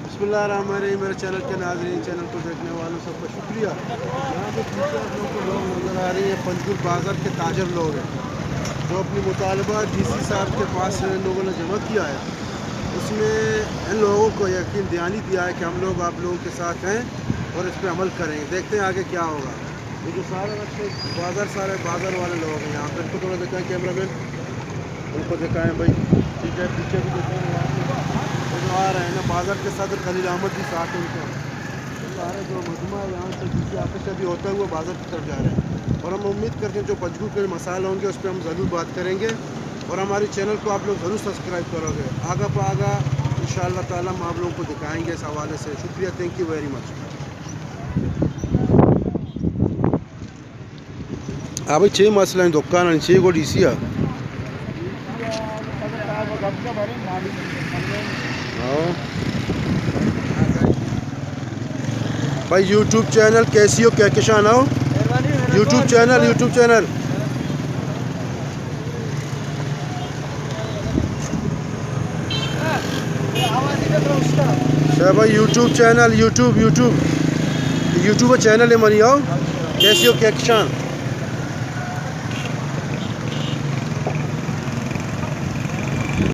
बिस्मिल्लाहिर्रहमानिर्रहीम। मेरे चैनल के नाज़रीन, चैनल को देखने वालों सबका शुक्रिया। यहाँ पे पीछे आप लोगों को लोग नज़र आ रही है, पंजगुल बाज़ार के ताजर लोग हैं जो अपनी मुतालबा डीसी साहब के पास इन लोगों ने जमा किया है। उसमें इन लोगों को यकीन दिलानी दिया है कि हम लोग आप लोगों के साथ हैं और इस पर अमल करेंगे। देखते हैं आगे क्या होगा। ये जो सारे रस्ते बाज़ार, सारे बाज़ार वाले लोग हैं यहाँ पर, इनको थोड़ा दिखाएँ कैमरा मैन, उनको दिखाएँ भाई। ठीक है, पीछे भी दिखाएँ, यहाँ पे जो आ रहे हैं ना बाज़ार के साथ खलील अहमद भी साथ हैं उनका। सारे जो मजमा है यहाँ से पीछे आते से भी होता हुआ बाज़ार की तरफ जा रहे हैं। और हम उम्मीद करते हैं जो पंजगुल के मसाइल होंगे उस पर हम ज़रूर बात करेंगे और हमारे चैनल को आप लोग ज़रूर सब्सक्राइब करोगे। आगा पर आगा इंशाअल्लाह ताला हम आप लोगों को दिखाएंगे इस हवाले से। शुक्रिया, थैंक यू वेरी मच। हाँ भाई, 6 मसला दुकान 6 को डी सी है। भाई यूट्यूब चैनल कैसी हो क्या किसान आओ, यूट्यूब चैनल भाई यूट्यूब चैनल यूट्यूब चैनल है मनी आओ कैसी हो क्या किसान।